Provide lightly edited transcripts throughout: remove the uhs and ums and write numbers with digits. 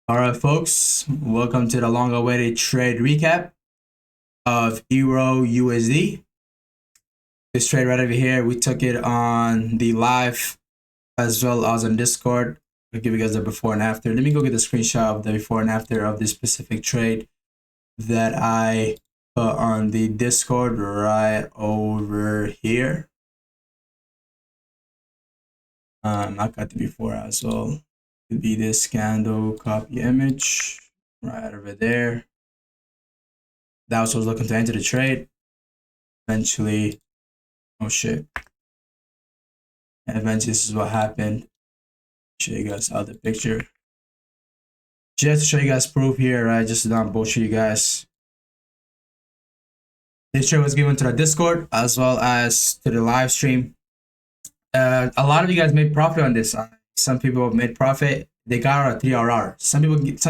All right, folks, welcome to the long-awaited trade recap of Euro USD. This trade right over here, we took it on the live as well as on Discord. I'll give you guys the before and after. Let me go get the screenshot of the before and after of this specific trade that I put on the Discord right over here. I got the before as well. Could be this candle copy image right over there. That was what I was looking to enter the trade. Eventually, oh shit. And eventually, this is what happened. Show you guys out the picture. Just to show you guys proof here, right? Just to not bullshit you guys. This trade was given to the Discord as well as to the live stream. A lot of you guys made profit on this. Some people made profit. They got out at 3RR. Some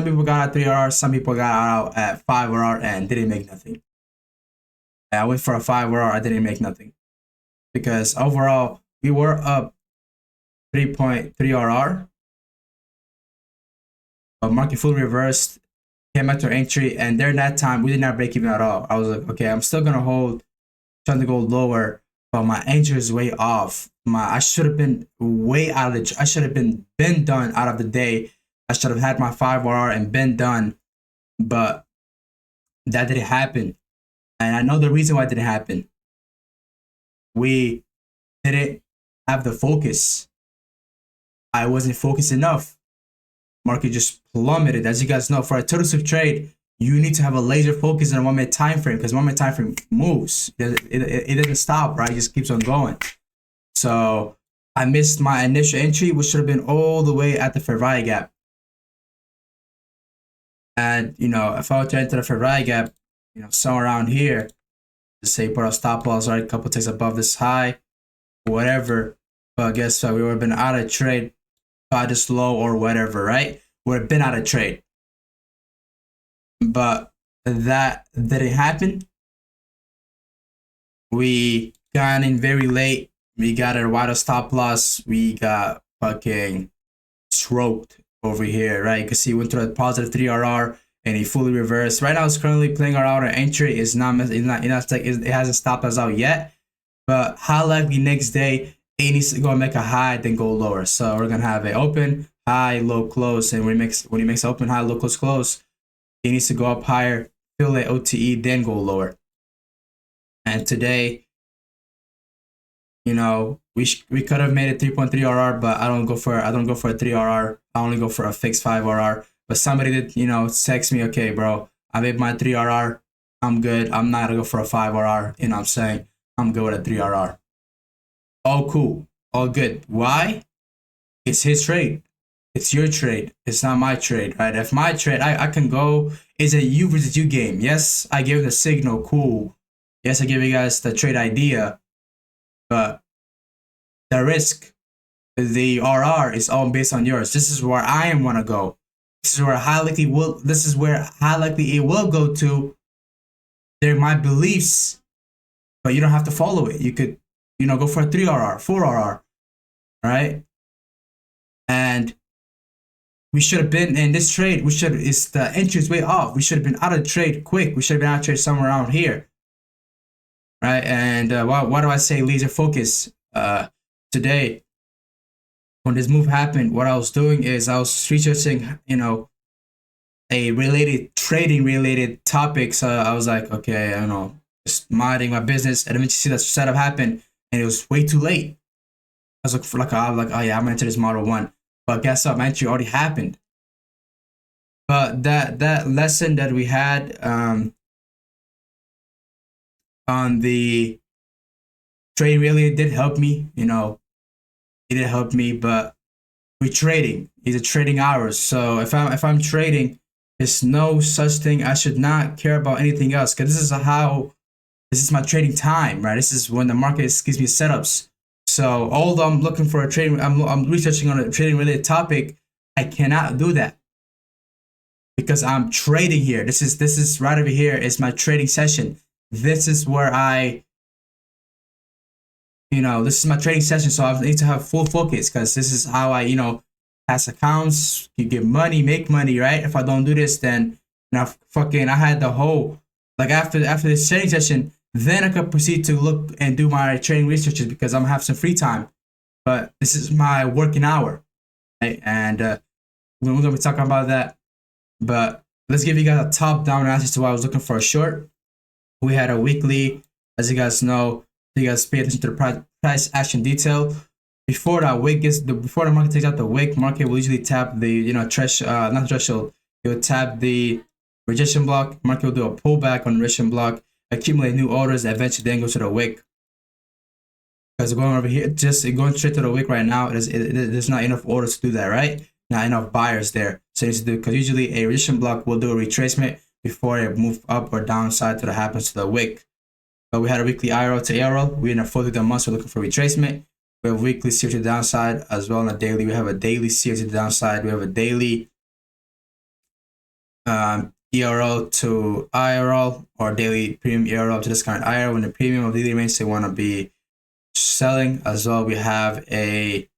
people got out at 3RR. Some people got out at 5RR and didn't make nothing. I went for a 5RR. I didn't make nothing because overall we were up 3.3RR. But market fully reversed. Came back to our entry, and during that time we did not break even at all. I was like, okay, I'm still gonna hold, trying to go lower, but my entry is way off. I should have been way out of the. I should have been done out of the day. I should have had my 5RR and been done, but that didn't happen. And I know the reason why it didn't happen. We didn't have the focus. I wasn't focused enough. Market just plummeted. As you guys know, for a total sweep trade, you need to have a laser focus on a 1 minute time frame because 1 minute time frame moves. It doesn't stop, right? It just keeps on going. So I missed my initial entry, which should have been all the way at the fair value gap. And if I were to enter the fair value gap, somewhere around here, just say put a stop loss, right, a couple ticks above this high, whatever. But guess what? We would have been out of trade by this low or whatever, right? We would have been out of trade. But that didn't happen. We got in very late. We got a wider stop loss. We got fucking stroked over here, right? You can see we went through a positive 3RR and he fully reversed. Right now, it's currently playing around our entry. It hasn't stopped us out yet. But how likely next day it needs to go and make a high, then go lower. So we're gonna have an open, high, low, close, and when he makes open, high, low, close, he needs to go up higher, fill the OTE, then go lower. And today, we could have made a 3.3RR, but I don't go for a 3RR. I only go for a fixed 5RR. But somebody did, text me, okay, bro, I made my 3RR. I'm good. I'm not gonna go for a 5RR. I'm saying I'm good with a 3RR. All cool. All good. Why? It's his trade. It's your trade. It's not my trade, right? If my trade, I can go. It's a you versus you game. Yes, I gave the signal. Cool. Yes, I give you guys the trade idea. But the risk, the RR is all based on yours. This is where I want to go. This is where high likely it will go to. They're my beliefs, but you don't have to follow it. You could, go for a 3RR, 4RR, right? And we should have been in this trade. The entry is way off. We should have been out of trade quick. We should have been out of trade somewhere around here. Right, and why do I say laser focus? Today, when this move happened, what I was doing is I was researching, a trading related topic. So I was like, okay, I don't know, just minding my business, and eventually see that setup happen, and it was way too late. I was looking for oh yeah, I'm gonna enter this model 1, but guess what? My entry already happened. But that lesson that we had, on the trading really did help me, it did help me, but we're trading. These are trading hours. So if I'm trading, there's no such thing. I should not care about anything else because this is my trading time, right? This is when the market gives me setups. So although I'm looking for a trading, I'm researching on a trading related topic, I cannot do that because I'm trading here. This is right over here is my trading session. This is where this is my trading session, so I need to have full focus because this is how I, pass accounts, you get money, make money, right? If I don't do this, then I had the whole, like after this training session, then I could proceed to look and do my training researches because I'm gonna have some free time. But this is my working hour, right? And we're gonna be talking about that. But let's give you guys a top-down analysis to why I was looking for a short. We had a weekly, as you guys know. You guys pay attention to the price action detail. Before that wick before the market takes out the wick, market will usually tap the not threshold. It will tap the rejection block. Market will do a pullback on the rejection block, accumulate new orders, eventually then go to the wick. Because going over here, just going straight to the wick right now, there's not enough orders to do that, right? Not enough buyers there. So it's because usually a rejection block will do a retracement before it move up or downside to the happens to the wick. But we had a weekly IRL to ARL. We're in a 40-day month, so we're looking for retracement. We have weekly series to the downside as well. On a daily, we have a daily series to the downside. We have a daily ERL to IRL or daily premium ERL to discount IRL. When the premium of daily range, they want to be selling as well. We have a,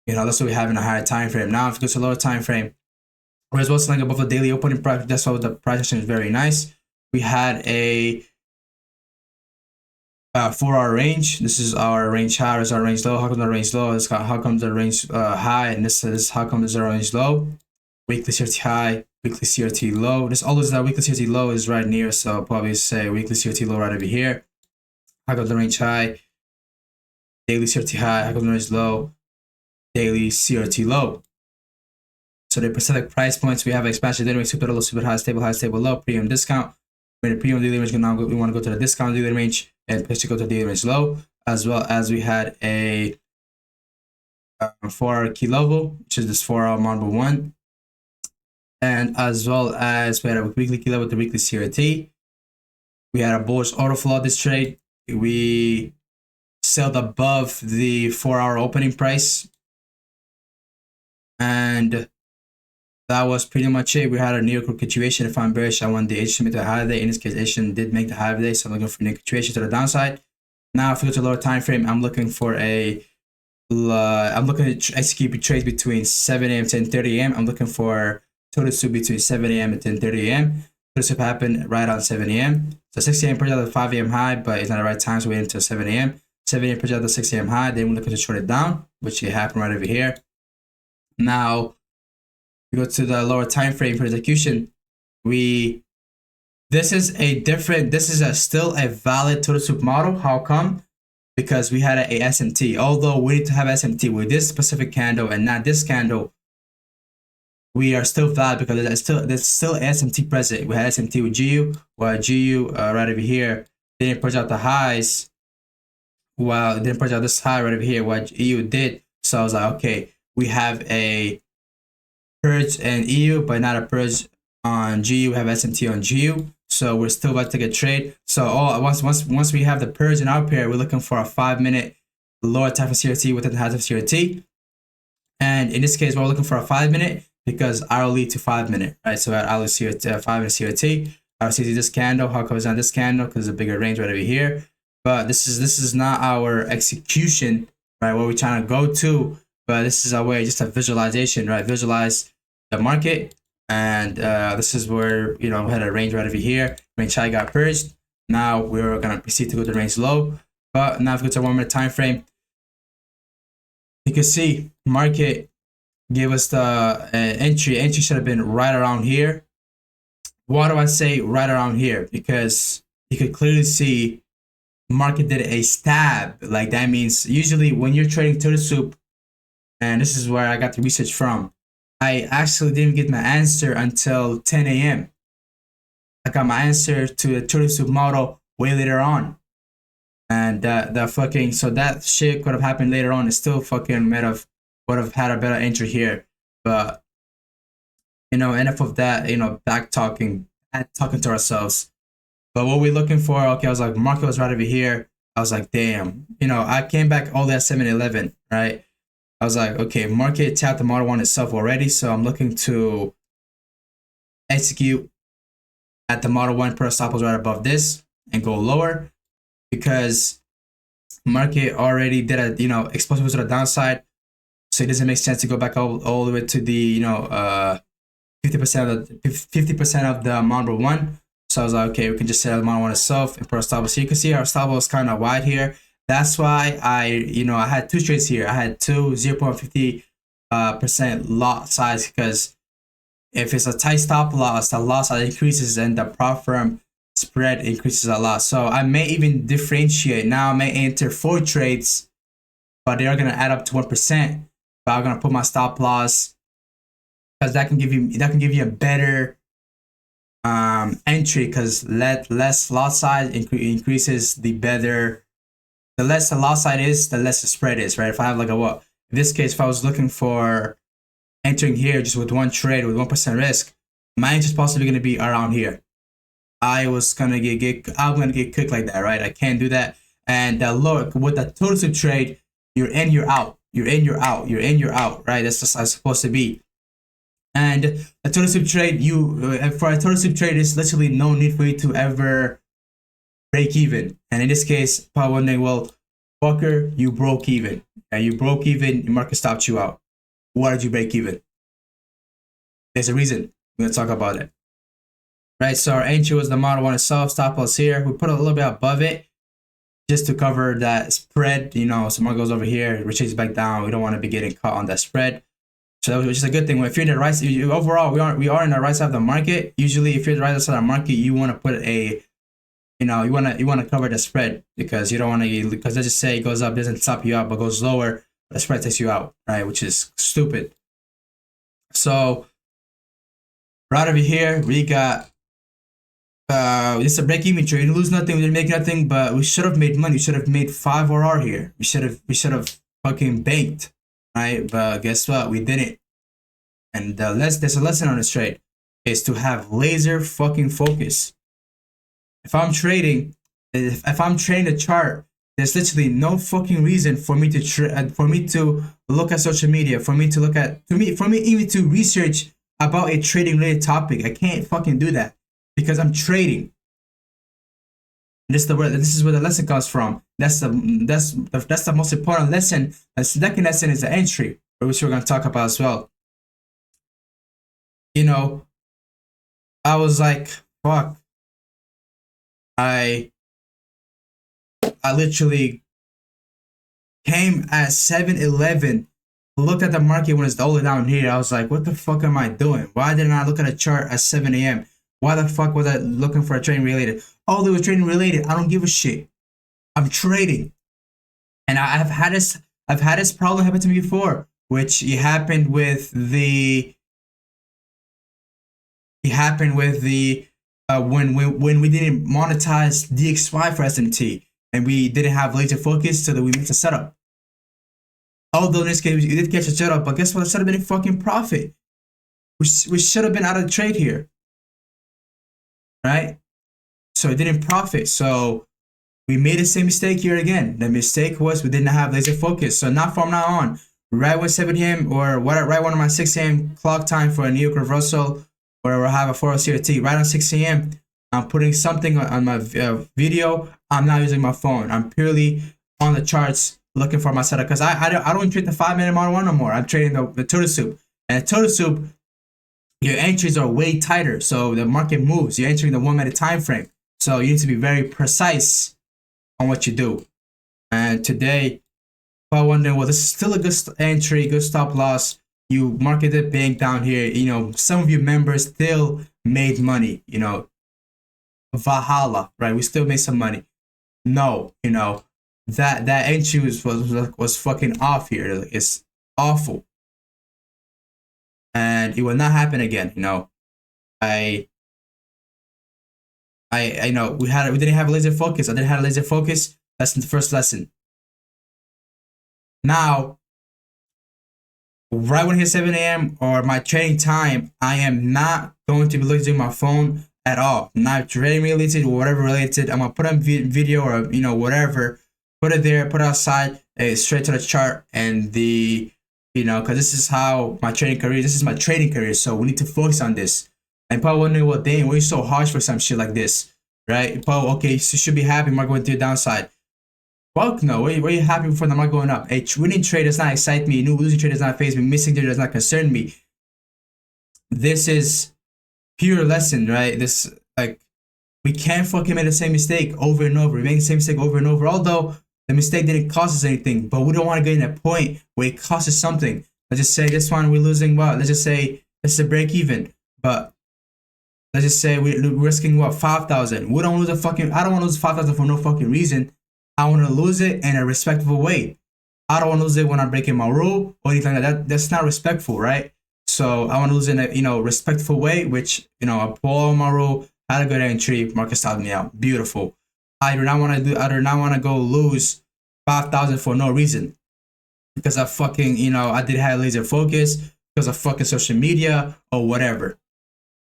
that's what we have in a higher time frame. Now, if it goes to a lower time frame, we're as well selling above the daily opening price. That's why the price action is very nice. We had a 4-hour range. This is our range high. This is our range low. How comes the range low? How comes the range high? And this is how comes the range low. Weekly CRT high, weekly CRT low. This always that weekly CRT low is right near, so I'll probably say weekly CRT low right over here. How comes the range high? Daily CRT high. How comes the range low? Daily CRT low. So the specific price points, we have expansion daily range, super low, super high, stable low, premium discount. When the premium daily range, we want to go to the discount daily range and push to go to daily range low, as well as we had a 4-hour key level, which is this 4-hour number 1, and as well as we had a weekly key level with the weekly CRT. We had a bullish order flow this trade. We sold above the 4-hour opening price, and that was pretty much it. We had a near continuation. If I'm bearish, I want the H to make the high day. In this case, H did make the high day, so I'm looking for near continuation to the downside. Now, if we go to lower time frame, I'm looking for I'm looking to execute trades between 7 a.m. to 10:30 a.m. I'm looking for total soup between 7 a.m. and 10:30 a.m. Total soup happened right on 7 a.m. So 6 a.m. purchase at the 5 a.m. high, but it's not the right time, so we wait until 7 a.m. 7 a.m. purchase at the 6 a.m. high. Then we're looking to short it down, which it happened right over here. Now, we go to the lower time frame for execution. This is still a valid total soup model. How come? Because we had a SMT. Although we need to have SMT with this specific candle and not this candle, we are still valid because there's still SMT present. We had SMT with GU, while GU right over here didn't push out the highs. While it didn't push out this high right over here, what EU did. So I was like, okay, we have a purge and EU, but not a purge on GU. We have SMT on GU, so we're still about to take a trade. So once we have the purge in our pair, we're looking for a 5-minute lower time for CRT within the height of CRT. And in this case, we're looking for a 5-minute because I will lead to 5-minute, right? So I will see 5-minute CRT. I will see this candle. How come it's not this candle? Because there's a bigger range right over here. But this is not our execution, right? What we're trying to go to. But this is our way, just a visualization, right? Visualize the market, and this is where we had a range right over here. Range high got purged. Now we're gonna proceed to go to range low. But now if we go to 1 minute time frame, you can see market gave us the entry. Entry should have been right around here. Why do I say right around here? Because you could clearly see market did a stab. Like that means usually when you're trading total soup, and this is where I got the research from, I actually didn't get my answer until 10 a.m. I got my answer to the total soup model way later on. And so that shit could have happened later on. It still fucking would have had a better entry here. But enough of that, back talking to ourselves. But what we're looking for, okay, I was like, market was right over here. I was like, damn. I came back all the way at 7-11, right? I was like, okay, market tapped the model 1 itself already, so I'm looking to execute at the model 1 per stop was right above this and go lower because market already did a explosive to the downside So it doesn't make sense to go back all the way to the, you know, 50% of the model one. So I was like, okay, we can just set the model one itself and put our stop loss. So you can see our stop loss kind of wide here. That's why I had two trades here. I had two 0.50% lot size, because if it's a tight stop loss, the loss size increases and the prop firm spread increases a lot. So I may even differentiate. Now I may enter 4 trades, but they're gonna add up to 1%. But I'm gonna put my stop loss, because that can give you a better entry, because less lot size increases the better. The less the lot size is, the less the spread is, right? If I have like a what? In this case, if I was looking for entering here just with one trade with 1% risk, my entry is possibly gonna be around here. I'm gonna get cooked like that, right? I can't do that. And look, with the total soup trade, you're in, you're out, you're in, you're out, you're in, you're out, right? That's just how it's supposed to be. And a total soup trade, for a total soup trade, there's literally no need for you to ever break even. And in this case, probably wondering, well, fucker, you broke even. And you broke even, the market stopped you out. Why did you break even? There's a reason. We're gonna talk about it. Right, so our entry was the model one itself, stop loss here. We put a little bit above it just to cover that spread, you know, so market goes over here, retreats back down. We don't want to be getting caught on that spread. So which is a good thing. If you're in the right, overall, we are in the right side of the market. Usually, if you're the right side of the market, you want to put a, you know, you want to cover the spread, because you don't want to, because let's just say it goes up, doesn't stop you out, but goes lower, the spread takes you out, right? Which is stupid. So right over here, we got it's a break-even trade. We lose nothing, we didn't make nothing, but we should have made money. We should have made 5 RR here. We should have fucking banked, right? But guess what? We didn't. And there's a lesson on this trade, is to have laser fucking focus. If I'm trading the chart, there's literally no fucking reason for me to look at social media, for me even to research about a trading related topic. I can't fucking do that, because I'm trading. And this is where the lesson comes from. That's the most important lesson. The second lesson is the entry, which we're gonna talk about as well. You know, I was like, fuck. I literally came at 7:11, looked at the market when it's all the way down here. I was like, what the fuck am I doing? Why didn't I look at a chart at 7 a.m.? Why the fuck was I looking for a trading related? Oh, they were trading related. I don't give a shit. I'm trading. And I've had this problem happen to me before, which it happened with the when we didn't monetize DXY for SMT, and we didn't have laser focus, so that we missed a setup. Although in this case we did catch a setup, but guess what? It should have been a fucking profit. We should have been out of the trade here, right? So it didn't profit. So we made the same mistake here again. The mistake was we didn't have laser focus. So now from now on, right when 7 a.m. or right when my 6 a.m. clock time for a New York reversal, or we'll have a 4 CRT right on 6 a.m. I'm putting something on my video. I'm not using my phone. I'm purely on the charts looking for my setup, because I don't trade the 5-minute model one no more. I'm trading the total soup. And the total soup, your entries are way tighter, so the market moves. You're entering the 1-minute time frame, so you need to be very precise on what you do. And today, if I wonder, well, this is still a good entry, good stop loss. You market it big down here. You know, some of your members still made money. You know, Valhalla, right? We still made some money. No, you know, that entry was fucking off here. It's awful, and it will not happen again. You know, I know we didn't have a laser focus. I didn't have a laser focus. That's the first lesson. Now, right when it hits 7 a.m. or my trading time, I am not going to be looking at my phone at all. Not trading related or whatever related. I'm gonna put on video or, you know, whatever. Put it there, put it outside, straight to the chart, and you know, because this is how my trading career. This is my trading career, so we need to focus on this. And probably wondering, well, dang, why are you so harsh for some shit like this, right? Probably, okay, so you should be happy. Market went to your downside. Fuck no. Were you happy for the market going up? A winning trade does not excite me. New losing trade does not faze me. Missing trade does not concern me. This is pure lesson, right? This, like, we can't fucking make the same mistake over and over. We make the same mistake over and over. Although the mistake didn't cost us anything, but we don't want to get in a point where it costs us something. Let's just say this one we're losing what? Let's just say it's a break even, but let's just say we're risking what, 5,000. We don't lose a fucking. I don't want to lose 5,000 for no fucking reason. I want to lose it in a respectful way. I don't want to lose it when I'm breaking my rule or anything like that. That's not respectful, right? So I want to lose it in a respectful way, which I follow my rule. Had a good entry. Market stopped me out. Beautiful. I do not want to go lose 5,000 for no reason because I fucking I did have laser focus because of fucking social media or whatever.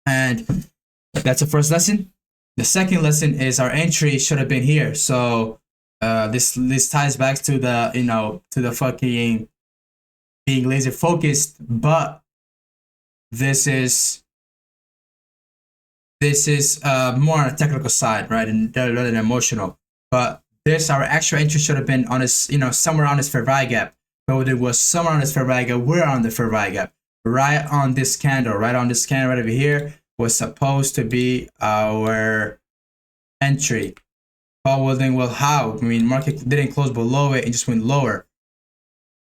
And that's the first lesson. The second lesson is our entry should have been here. So this ties back to the fucking being laser focused, but this is more on a technical side, right, and rather than emotional. But our actual entry should have been on this, somewhere on this fair value gap. But it was somewhere on this fair value gap. We're on the fair value gap, right on this candle, right over here was supposed to be our entry. But well, how? I mean, market didn't close below it; it just went lower.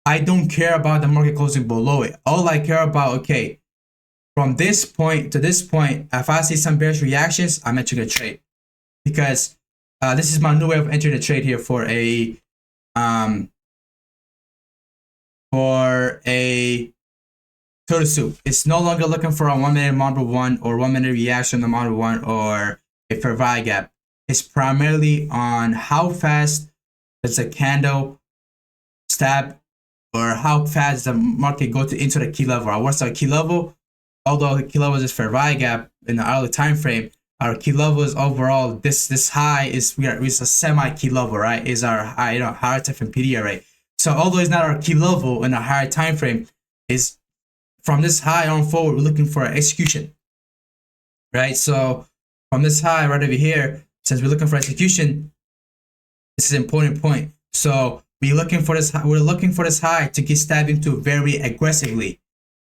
I don't care about the market closing below it. All I care about, okay, from this point to this point, if I see some bearish reactions, I'm entering a trade because this is my new way of entering a trade here for a total soup. It's no longer looking for a 1 minute number one or 1 minute reaction on the number one or a fair value gap. It's primarily on how fast does a candle stab or how fast the market go into the key level. Or what's our key level? Although the key level is fair value gap in the early time frame, our key level is overall this high is a semi key level, right? Is our high, higher FMPD array. So although it's not our key level in a higher time frame, is from this high on forward, we're looking for execution, right? So from this high right over here, since we're looking for execution, this is an important point. So we're looking for this high to get stabbed into very aggressively.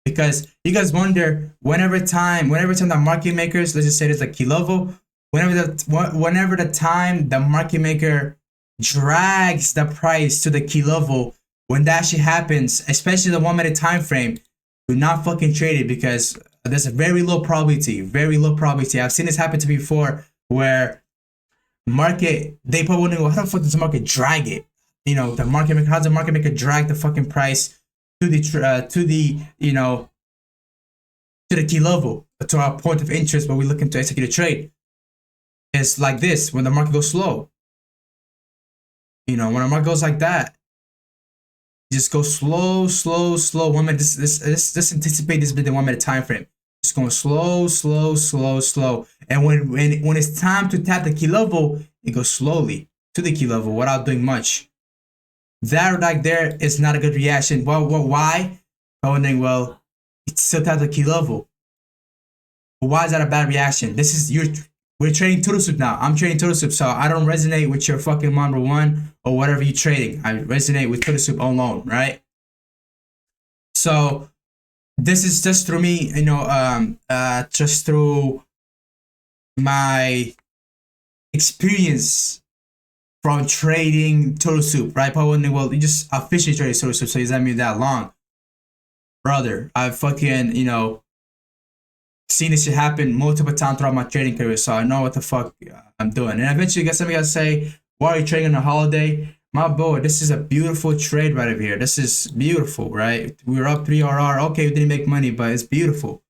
Because you guys wonder, whenever time the market makers, let's just say there's a key level, whenever the time the market maker drags the price to the key level, when that shit happens, especially the 1 minute time frame, do not fucking trade it because there's a very low probability. I've seen this happen to me before where market, they probably wondering, well, how the fuck does the market drag it? The market maker, how does the market maker drag the fucking price to the key level, to our point of interest where we're looking to execute a trade? It's like this when the market goes slow. When the market goes like that, just go slow. 1 minute. This anticipate this within 1 minute time frame. Just going slow. And when it's time to tap the key level, it goes slowly to the key level without doing much. That right there is not a good reaction. Well, why? I'm wondering, well, it's still at the key level. But why is that a bad reaction? We're trading total soup now. I'm trading total soup, so I don't resonate with your fucking number one or whatever you're trading. I resonate with total soup alone, right? So this is just through me, just through my experience from trading total soup, right? Probably, well, you just officially traded total soup, so does that mean that long? Brother, I've fucking, seen this shit happen multiple times throughout my trading career, so I know what the fuck I'm doing. And eventually, you got somebody got to say, why are you trading on a holiday? My boy, this is a beautiful trade right over here. This is beautiful, right? We were up 3 RR. Okay, we didn't make money, but it's beautiful.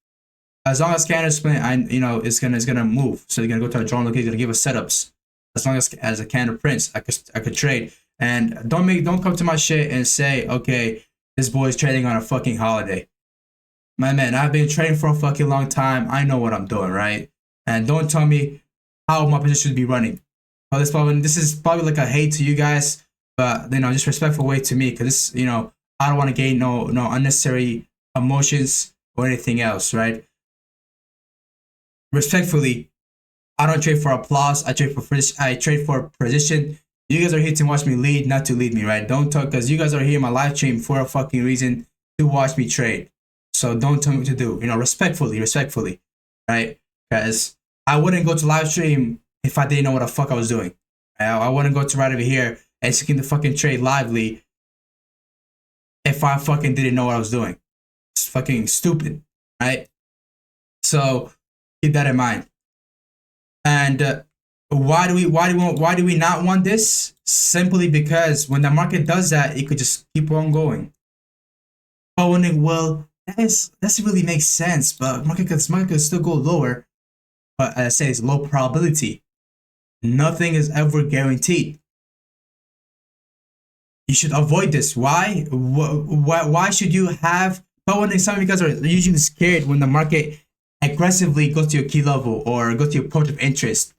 As long as candle split, it's gonna move. So you're gonna go to a drawing location, gonna give us setups. As long as a candle prints, I could trade. And don't come to my shit and say, okay, this boy is trading on a fucking holiday. My man, I've been trading for a fucking long time. I know what I'm doing, right? And don't tell me how my position should be running. Well, this is probably like a hate to you guys, but just respectful way to me, because this, I don't want to gain no unnecessary emotions or anything else, right? Respectfully, I don't trade for applause. I trade for position. You guys are here to watch me lead, not to lead me, right? Don't talk, because you guys are here in my live stream for a fucking reason, to watch me trade. So don't tell me what to do. Respectfully, right? Because I wouldn't go to live stream if I didn't know what the fuck I was doing. I wouldn't go to right over here executing the fucking trade lively if I fucking didn't know what I was doing. It's fucking stupid, right? So keep that in mind. And why do we not want this? Simply because when the market does that, it could just keep on going. But when that doesn't really make sense. But market could still go lower. But as I say, it's low probability. Nothing is ever guaranteed. You should avoid this. Why? Why should you have? But when some of you guys are usually scared when the market aggressively goes to your key level or go to your point of interest.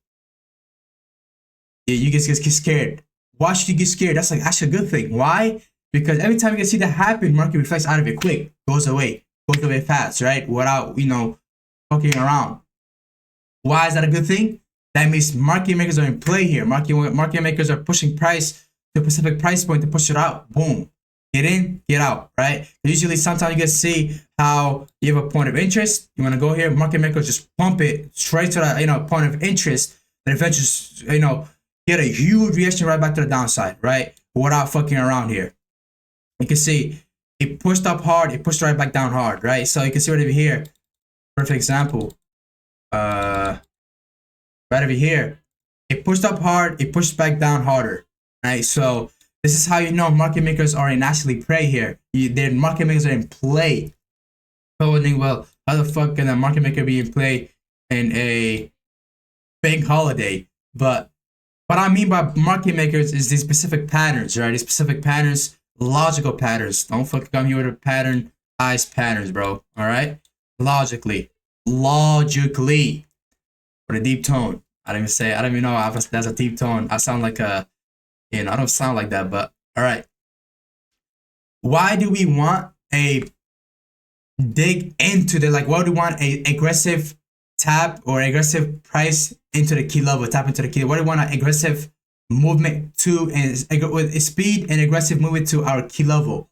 You guys get scared. Why should you get scared? That's like actually a good thing. Why? Because every time you can see that happen, market reflects out of it quick, goes away fast, right? Without fucking around. Why is that a good thing? That means market makers are in play here. Market makers are pushing price to a specific price point to push it out. Boom. Get in, get out, right? Usually, sometimes you guys see how you have a point of interest. You want to go here. Market makers just pump it straight to that point of interest, and eventually get a huge reaction right back to the downside, right? Without fucking around here. You can see it pushed up hard, it pushed right back down hard, right? So you can see right over here, perfect example. Right over here, it pushed up hard, it pushed back down harder, right? So this is how you know market makers are in actually play here. Their market makers are in play. So wondering, well, how the fuck can a market maker be in play in a bank holiday? But what I mean by market makers is these specific patterns, right? These specific patterns, logical patterns. Don't fucking come here with a patternized patterns, bro. All right? Logically. With a deep tone. I don't even know if that's a deep tone. I sound like I don't sound like that, but all right. Why do we want a dig into why do we want a aggressive tap or aggressive price into the key level, tap into the key? Why do we want an aggressive movement with speed and aggressive movement to our key level?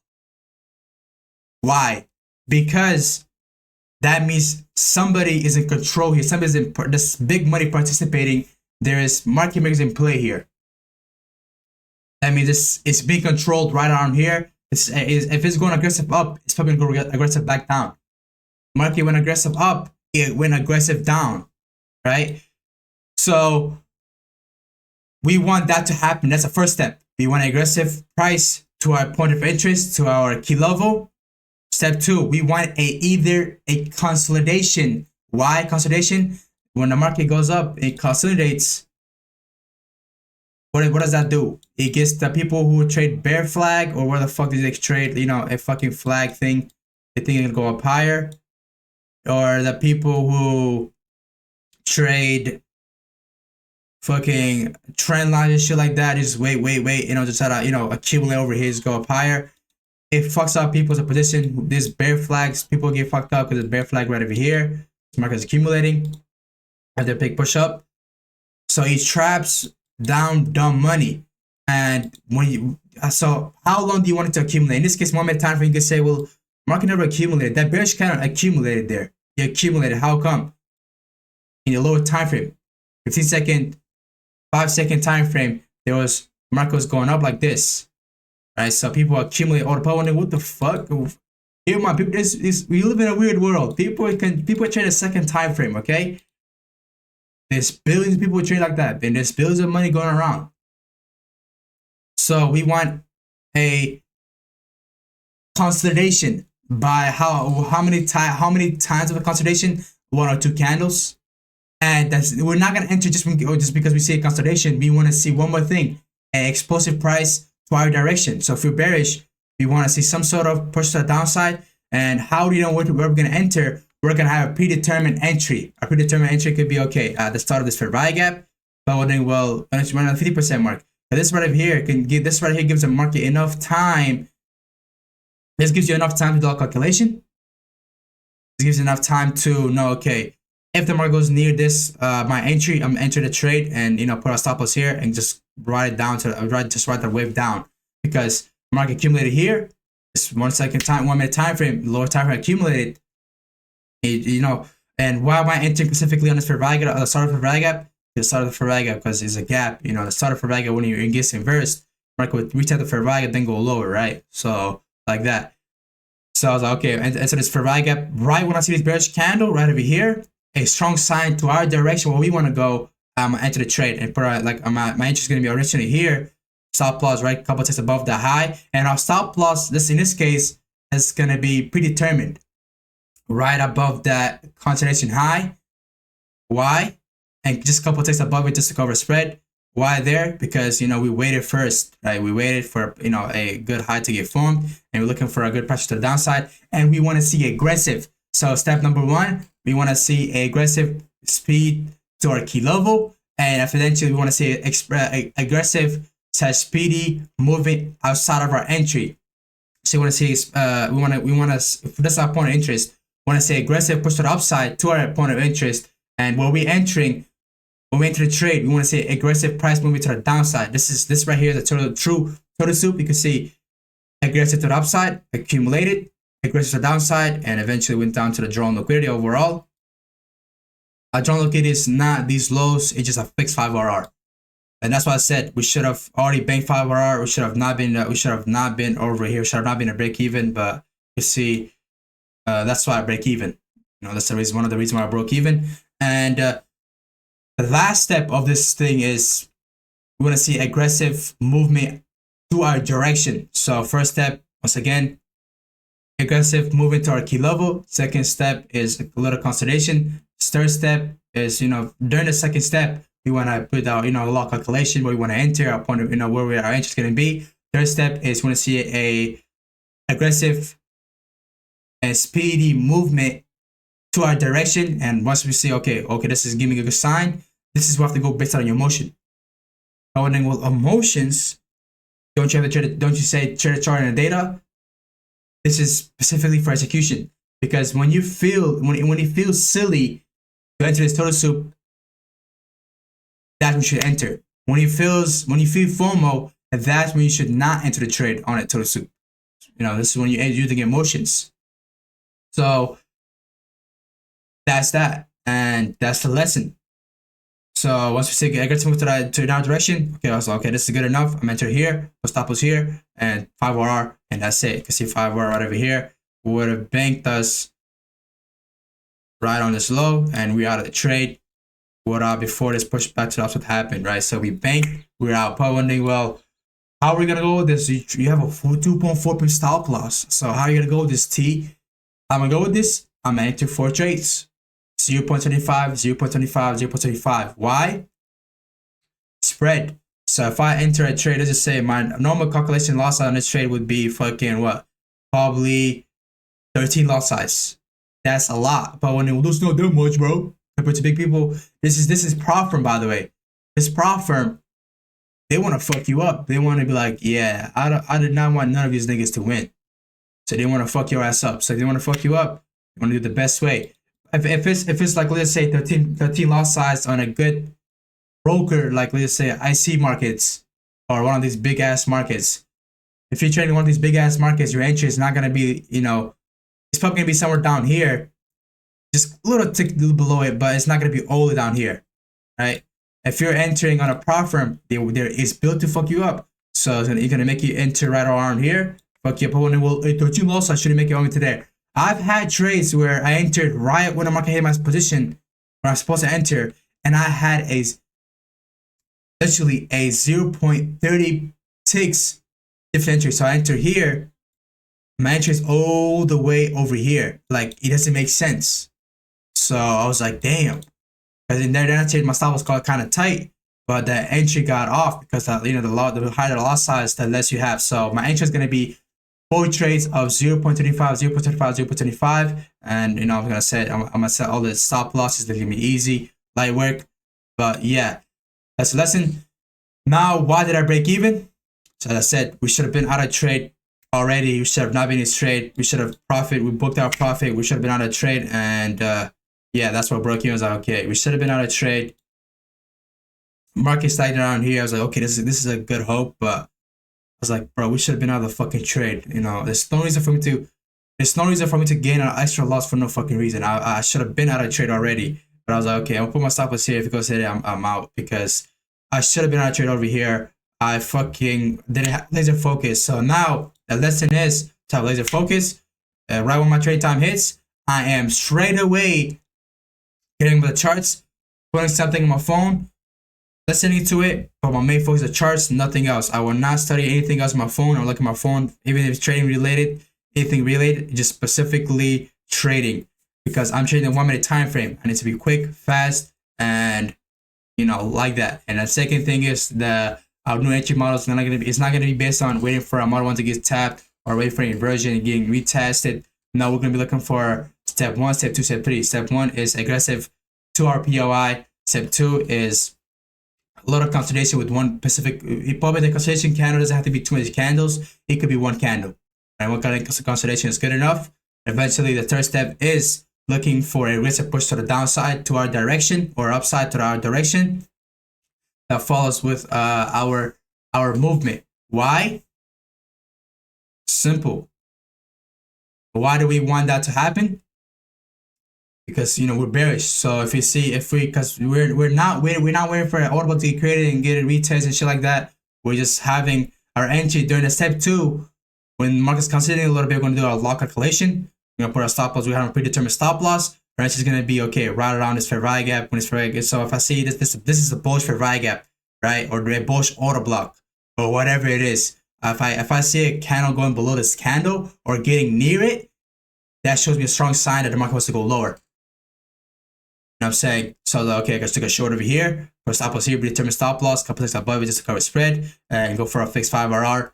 Why? Because that means somebody is in control here. Somebody's in this big money participating. There is market makers in play here. That means it's being controlled right around here. If it's going aggressive up, it's probably going to go aggressive back down. Market went aggressive up, it went aggressive down, right? So we want that to happen. That's the first step. We want an aggressive price to our point of interest, to our key level. Step 2, we want either a consolidation. Why consolidation? When the market goes up, it consolidates. What does that do? It gets the people who trade bear flag, or where the fuck do they trade, a fucking flag thing. They think it'll go up higher. Or the people who trade fucking trend lines and shit like that, just wait, just try to, accumulate over here, just go up higher. It fucks up people's position. This bear flags, people get fucked up because the bear flag right over here. This market is accumulating. Have their big push up. So he traps down dumb money. And so how long do you want it to accumulate? In this case, 1 minute time frame, you can say, well, market never accumulated. That bearish candle accumulated there. It accumulated. How come? In a lower time frame, 15-second, 5-second time frame, there was market was going up like this. Right? So people accumulate all the power. Wondering, what the fuck? Here, my people, we live in a weird world. People trade a second time frame, okay? There's billions of people who trade like that, and there's billions of money going around. So we want a consolidation by how many times of a consolidation? 1 or 2 candles, and we're not gonna enter just because we see a consolidation. We want to see one more thing: an explosive price to our direction. So if we're bearish, we want to see some sort of push to the downside. And how do you know where we're gonna enter? We're gonna have a predetermined entry. A predetermined entry could be at the start of this fair value gap, but wondering, well, it's around the 50% mark. But this right over here gives the market enough time. This gives you enough time to do a calculation. This gives you enough time to know, okay, if the market goes near this my entry, I'm enter the trade and put a stop loss here and just write it down to just write the wave down, because market accumulated here. It's 1 second time, 1 minute time frame, lower time frame accumulated. You know, and why am I entering specifically on this Fair Gap, the start of Fair Gap? The start of the Fair Gap, because it's a gap. You know, the start of Fair Gap, when it gets inversed, market would reach out the Fair Gap, then go lower, right? So like that. So I was like, okay, and so this Fair Gap, right when I see this bearish candle right over here, a strong sign to our direction where we want to go, I'm gonna enter the trade and put like my interest is gonna be originally here, stop loss right a couple ticks above the high, and our stop loss, this in this case, is gonna be predetermined right above that continuation high. Why? And just a couple ticks above it just to cover spread. Why there? Because, you know, we waited first, right? We waited for, you know, a good high to get formed, and we're looking for a good pressure to the downside, and we want to see aggressive. So step number 1, we want to see a aggressive speed to our key level, and eventually we want to see aggressive speedy movement outside of our entry. So we want to see we want to that's our point of interest. We want to see aggressive push to the upside to our point of interest, and when we enter the trade, we want to see aggressive price movement to the downside. This right here is a true total soup. You can see aggressive to the upside, accumulated, aggressive to the downside, and eventually went down to the drawn liquidity overall. Our drawn liquidity is not these lows, it's just a fixed 5RR. And that's why I said we should have already banked 5RR. We should have not been over here. We should have not been a break even, but you see, that's why I break even. You know, that's the reason, one of the reasons why I broke even. And the last step of this thing is we want to see aggressive movement to our direction. So first step, once again, aggressive movement to our key level. Second step is a little consolidation. Third step is, you know, during the second step, we want to put out, you know, a lot of calculation where we want to enter our point of, you know, where our entry is going to be. Third step is we want to see a aggressive and speedy movement to our direction. And once we see, okay, this is giving a good sign, this is what have to go based on your emotion. But then with emotions, don't you say trade the chart and the data? This is specifically for execution, because when you feel silly to enter this total soup, that's when you should enter. When you feel FOMO, that's when you should not enter the trade on a total soup. You know, this is when you're using emotions. So that's that, and that's the lesson. So once we see aggressive move to the down direction, okay, I was like, okay, this is good enough. I'm enter here, the stop was here, and 5RR, and that's it. You can see 5RR right over here would have banked us right on this low, and we're out of the trade. Before this push back to the upside happened, right? So we banked, we're out. Probably wondering, well, how are we gonna go with this? You have a 2.4 stop loss. So how are you gonna go with this, T? I'm gonna go with this. I'm gonna enter 4 trades. 0.25, 0.25, 0.25. Why? Spread. So if I enter a trade, let's just say my normal calculation loss on this trade would be fucking what? Probably 13 lot size. That's a lot. But when that's not that much, bro. Compared to big people, this is prop firm, by the way. This prop firm, they want to fuck you up. They want to be like, yeah, I did not want none of these niggas to win. So they want to fuck your ass up. So they want to fuck you up. They want to do the best way. If it's like, let's say 13 lot size on a good broker, like let's say IC markets or one of these big ass markets. If you're trading one of these big ass markets, your entry is not gonna be, you know, it's probably gonna be somewhere down here, just a little tick below it, but it's not gonna be all the way down here, right? If you're entering on a prop firm, it's built to fuck you up. So it's gonna make you enter right around here, fuck you up. Well, 13 loss, I shouldn't make it over to there. I've had trades where I entered right when the market hit my position where I'm supposed to enter, and I had literally a 0.30 ticks different entry. So I enter here, my entry is all the way over here. Like, it doesn't make sense. So I was like, damn. Because in there, my stop was kind of tight, but the entry got off because the higher the lot size, the less you have. So my entry is going to be 4 trades of 0.25, 0.25, 0.25, and you know, I'm gonna set all the stop losses. They're gonna be easy, light work. But yeah, that's the lesson. Now, why did I break even? So as I said, we should have been out of trade already. We should have not been in this trade. We should have profit. We booked our profit. We should have been out of trade, and yeah, that's what broke even. I was like, okay, we should have been out of trade. market stagnant around here. I was like, okay, this is a good hope, but I was like, bro, we should have been out of the fucking trade. You know, there's no reason for me to gain an extra loss for no fucking reason. I should have been out of trade already. But I was like, okay, I'll put my stop loss here. If it goes here, I'm out, because I should have been out of trade over here. I fucking didn't have laser focus. So now the lesson is to have laser focus. Right when my trade time hits, I am straight away getting with the charts, putting something on my phone, listening to it, but my main focus is the charts, nothing else. I will not study anything else on my phone. I'll look at my phone, even if it's trading related, anything related, just specifically trading, because I'm trading a 1 minute time frame. I need to be quick, fast, and like that. And the second thing is our new entry model is it's not gonna be based on waiting for a model 1 to get tapped or waiting for an inversion and getting retested. No, we're gonna be looking for step 1, step 2, step 3. Step 1 is aggressive 2-hour POI. Step 2 is a lot of consolidation with one specific. Probably the consolidation candle doesn't have to be too many candles. It could be one candle. And what kind of consolidation is good enough? Eventually, the third step is looking for a aggressive push to the downside to our direction, or upside to our direction, that follows with our movement. Why? Simple. Why do we want that to happen? Because we're bearish. So because we're not waiting for an order book to get created and get a retest and shit like that. We're just having our entry during the step 2. When the market's considering a little bit, we're gonna do our loss calculation. We're gonna put our stop loss. We have a predetermined stop loss. Our entry is gonna be okay right around this fair value gap. When it's fair value gap. So if I see this is a bullish fair value gap, right, or a bullish order block, or whatever it is. If I see a candle going below this candle or getting near it, that shows me a strong sign that the market wants to go lower. You know what I'm saying? So okay, I just took a short over here. Put a stop loss here, predetermined stop loss, couple clicks above it just to cover spread, and go for a fixed 5 RR.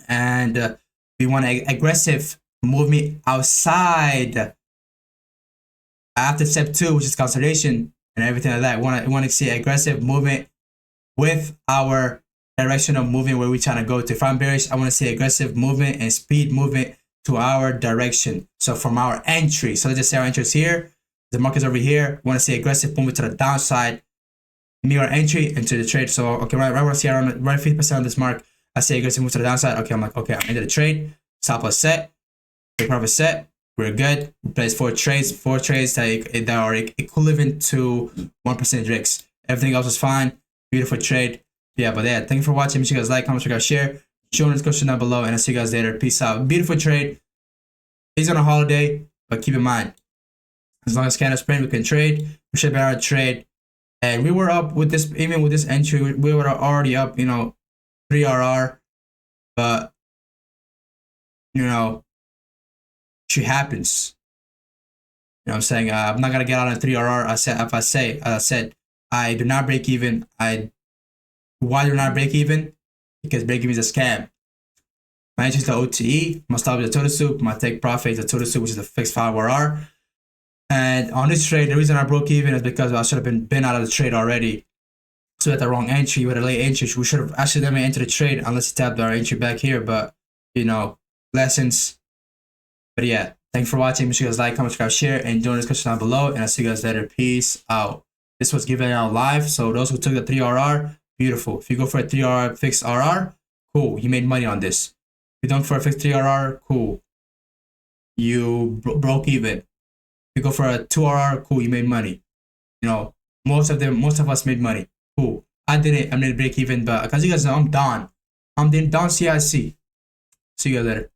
And we want an aggressive movement outside after step 2, which is consolidation and everything like that. We want to see aggressive movement with our direction of movement where we're trying to go to. If I'm bearish, I want to see aggressive movement and speed movement to our direction. So from our entry, so let's just say our entry is here, the market's over here. We want to see aggressive movement to the downside, mirror entry into the trade. So okay, right when I see around right 50% on this mark, I see aggressive move to the downside. Okay, I'm like, okay, I'm into the trade. Stop loss set. Take profit set. We're good. We place 4 trades that are equivalent to 1% risk. Everything else is fine. Beautiful trade. Yeah, but yeah, thank you for watching. Make sure you guys like, comment, share. Show in the description down below, and I'll see you guys later. Peace out. Beautiful trade. It's on a holiday, but keep in mind, as long as candles print, we can trade. We should be able to trade. And we were up with this, even with this entry, we were already up, 3 RR, but shit happens. You know what I'm saying? I'm not gonna get out on 3 RR. I said I do not break even. Why do not break even? Because break even is a scam. My entry is the OTE, my stop is the total soup, my take profit is the total soup, which is the fixed 5 RR. And on this trade, the reason I broke even is because I should have been out of the trade already. So at the wrong entry, with a late entry, we should have actually never entered the trade unless you tapped our entry back here. But lessons. But yeah, thanks for watching. Make sure you guys like, comment, subscribe, share, and join the description down below. And I'll see you guys later. Peace out. This was given out live. So those who took the 3 RR, beautiful. If you go for a 3 RR fixed RR, cool. You made money on this. If you don't for a fixed 3 RR, cool. You broke even. If you go for a 2 RR, cool. You made money. Most of us made money. Cool. I didn't. I made break even, but because you guys know, I'm done. I'm done CIC. See you guys later.